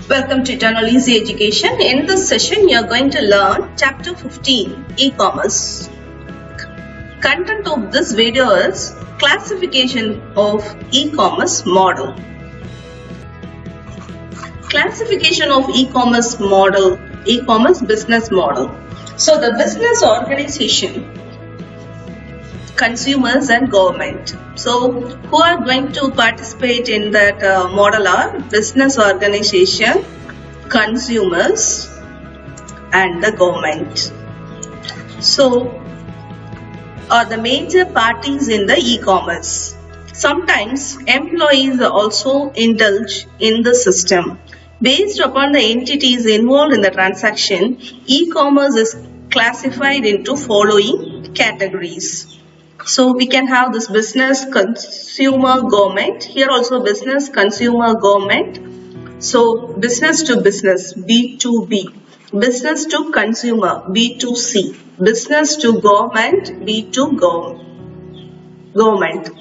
Welcome to Eternal Easy Education. In this session, you are going to learn Chapter 15, E-Commerce. Content of this video is Classification of E-Commerce Model. Classification of E-Commerce model, E-Commerce business model. So the business organization, consumers and government. So who are going to participate in that model are business organization, consumers and the government. So are the major parties in the e-commerce. Sometimes employees also indulge in the system. Based upon the entities involved in the transaction, e-commerce is classified into following categories. So we can have this business, consumer, government. Here also business, consumer, government. So business to business, B2B. Business to consumer, B2C. Business to government, B2 government,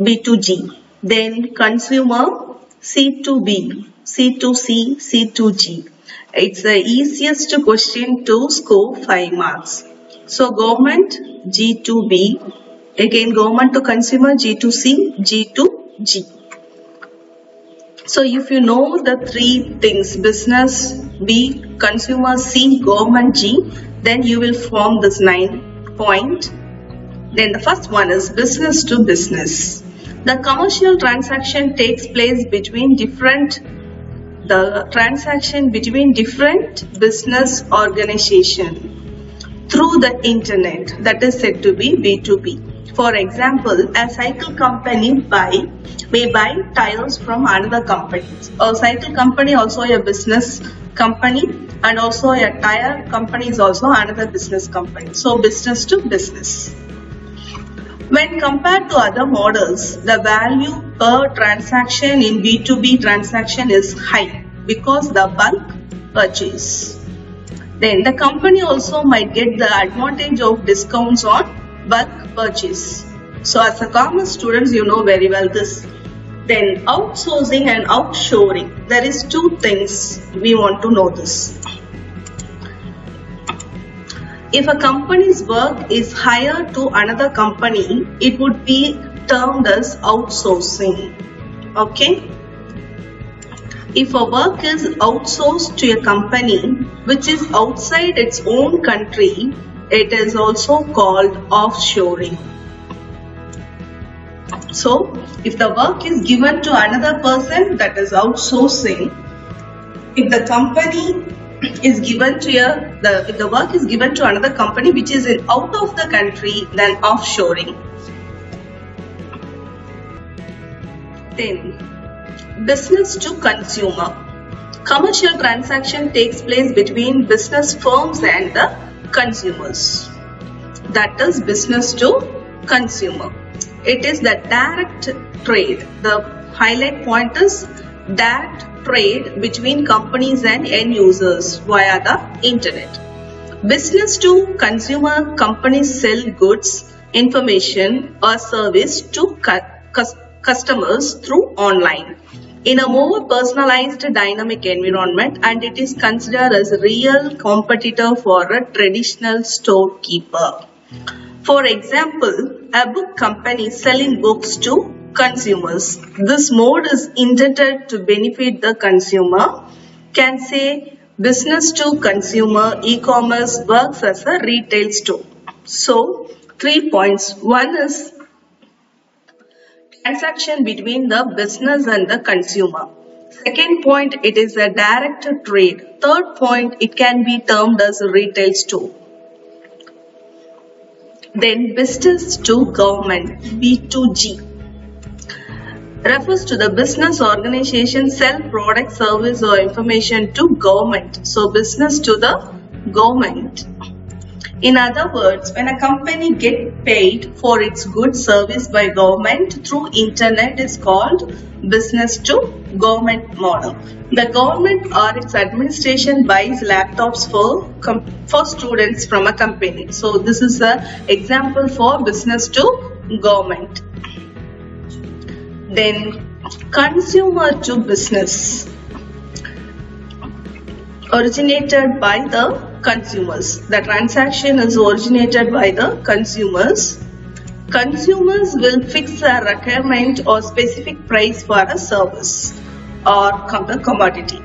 B2G. Then consumer, C2B, C2C, C2G. It's the easiest question to score 5 marks. So government, G2B. Again, government to consumer, G2C, G2G. So if you know the three things, business, B, consumer, C, government, G, then you will form this 9 point. Then the first one is business to business. The commercial transaction takes place between different business organization through the internet, that is said to be B2B. For example, a cycle company may buy tires from another company. A cycle company also a business company, and also a tire company is also another business company. So business to business. When compared to other models, the value per transaction in B2B transaction is high because the bulk purchase. Then the company also might get the advantage of discounts on bulk purchase. So as a commerce students, you know very well this. Then outsourcing and outshoring. There is two things we want to know this. If a company's work is hired to another company, it would be termed as outsourcing. Okay? If a work is outsourced to a company which is outside its own country, it is also called offshoring. So, if the work is given to another person, that is outsourcing. If the company is given to if the work is given to another company which is out of the country, then offshoring. Then, business to consumer. Commercial transaction takes place between business firms and the consumers. That is business to consumer. It is the direct trade. The highlight point is direct trade between companies and end users via the internet. Business to consumer, companies sell goods, information or service to customers through online in a more personalized dynamic environment, and it is considered as a real competitor for a traditional storekeeper. For example, a book company selling books to consumers. This mode is intended to benefit the consumer. Can say business to consumer, e-commerce works as a retail store. So 3 points. One is transaction between the business and the consumer. Second point, it is a direct trade. Third point, it can be termed as a retail store. Then business to government, B2G, refers to the business organization sell product, service or information to government. So business to the government. In other words, when a company gets paid for its goods service by government through internet is called business to government model. The government or its administration buys laptops for students from a company. So this is an example for business to government. Then consumer to business. originated by the consumers. The transaction is originated by the consumers. Consumers will fix a requirement or specific price for a service or the commodity.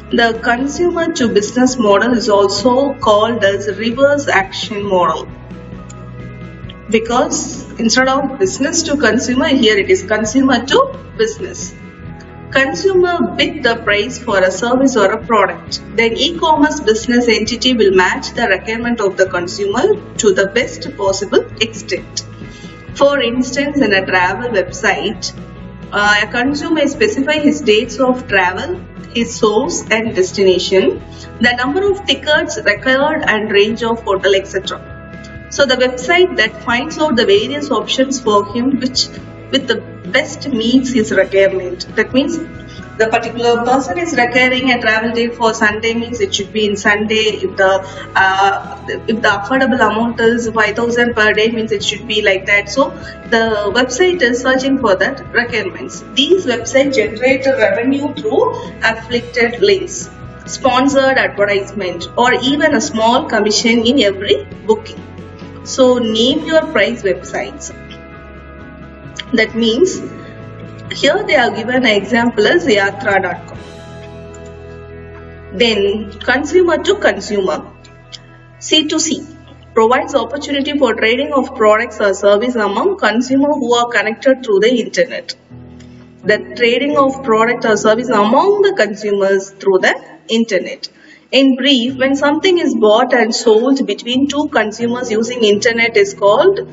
The consumer to business model is also called as reverse action model, because instead of business to consumer, here it is consumer to business. Consumer bid the price for a service or a product. Then e-commerce business entity will match the requirement of the consumer to the best possible extent. For instance, in a travel website, a consumer may specify his dates of travel, his source and destination, the number of tickets required and range of hotel, etc. So the website that finds out the various options for him which with the best meets his requirement. That means the particular person is requiring a travel date for Sunday, means it should be in Sunday. If the affordable amount is 5,000 per day, means it should be like that. So the website is searching for that requirements. These websites generate revenue through affiliated links, sponsored advertisement, or even a small commission in every booking. So name your price websites. That means here they are given an example as yatra.com. Then consumer to consumer. C2C provides opportunity for trading of products or service among consumers who are connected through the internet. The trading of product or service among the consumers through the internet. In brief, when something is bought and sold between two consumers using internet is called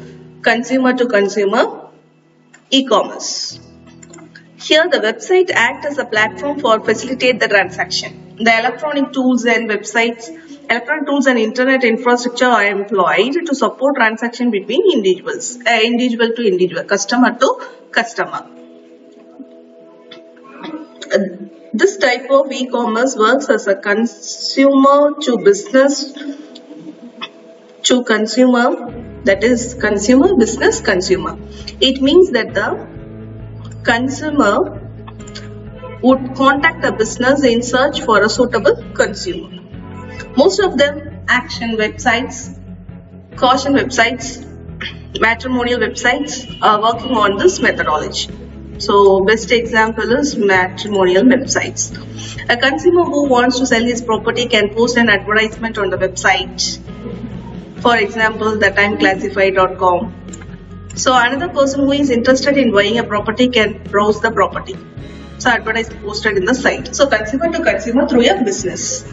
consumer to consumer e-commerce. Here the website acts as a platform for facilitate the transaction. The electronic tools and internet infrastructure are employed to support transaction between individuals, individual to individual, customer to customer. This type of e-commerce works as a consumer to business to consumer, that is consumer, business, consumer. It means that the consumer would contact the business in search for a suitable consumer. Most of them action websites, caution websites, matrimonial websites are working on this methodology. So best example is matrimonial websites. A consumer who wants to sell his property can post an advertisement on the website. For example, thetimeclassified.com. So another person who is interested in buying a property can browse the property. So advertisement posted in the site. So consumer to consumer through a business.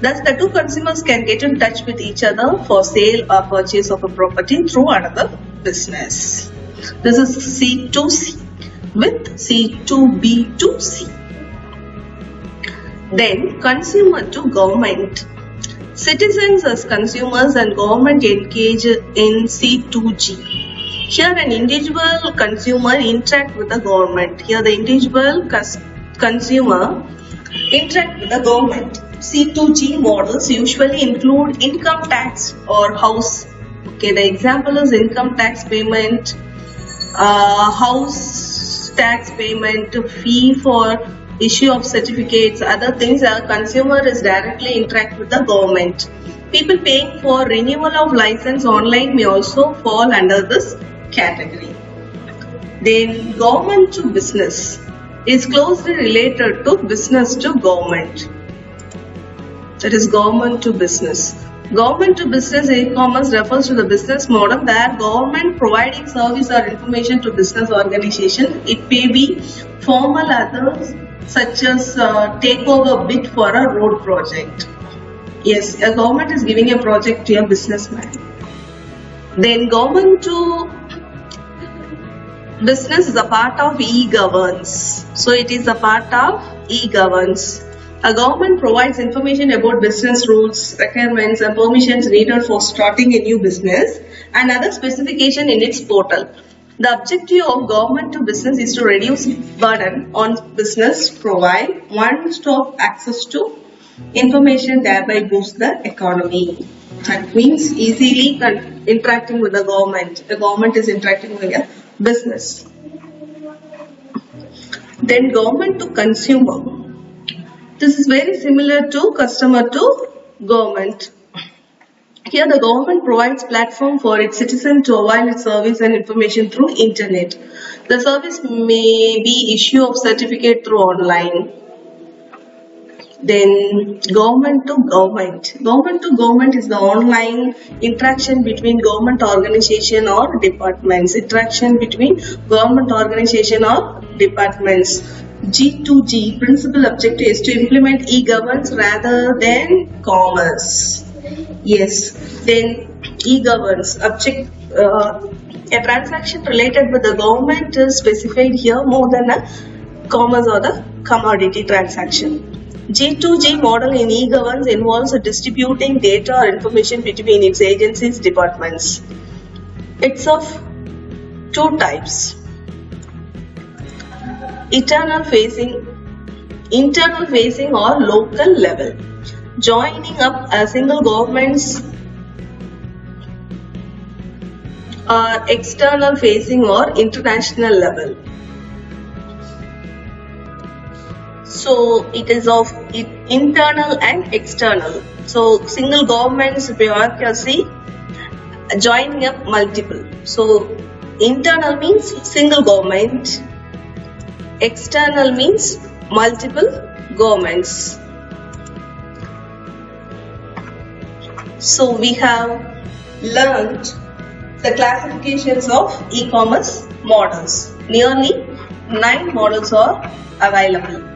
Thus the two consumers can get in touch with each other for sale or purchase of a property through another business. This is C2C with C2B2C. Then consumer to government. Citizens as consumers and government engage in C2G. Here an individual consumer interact with the government. Here the individual consumer interact with the government. C2G models usually include income tax or house. Okay, the example is income tax payment, house tax payment, fee for issue of certificates, other things. A consumer is directly interact with the government. People paying for renewal of license online may also fall under this category. Then government to business is closely related to business to government. That is government to business. Government to business e-commerce refers to the business model where government providing service or information to business organization. It may be formal, others such as takeover bid for a road project. Yes, a government is giving a project to a businessman. Then government to business is a part of e-governance. So it is a part of e-governance. A government provides information about business rules, requirements and permissions needed for starting a new business and other specification in its portal. The objective of government to business is to reduce burden on business, provide one-stop access to information, thereby boost the economy. That means easily interacting with the government. The government is interacting with a business. Then government to consumer. This is very similar to customer to government. Here the government provides platform for its citizens to avail its service and information through internet. The service may be issue of certificate through online. Then government to government. Government to government is the online interaction between government organization or departments. Interaction between government organization or departments. G2G principal objective is to implement e-governance rather than commerce. Yes. Then e-governance object. A transaction related with the government is specified here more than a commerce or the commodity transaction. G2G model in e-governance involves distributing data or information between its agencies, departments. It's of two types. Internal facing or local level. Joining up a single governments are external facing or international level. So it is of internal and external. So single government's bureaucracy joining up multiple. So internal means single government, external means multiple governments. So we have learned the classifications of e-commerce models. Nearly 9 models are available.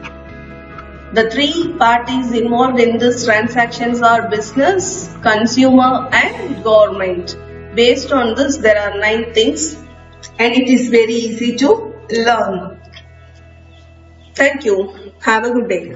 The 3 parties involved in these transactions are business, consumer and government. Based on this, there are 9 things and it is very easy to learn. Thank you. Have a good day.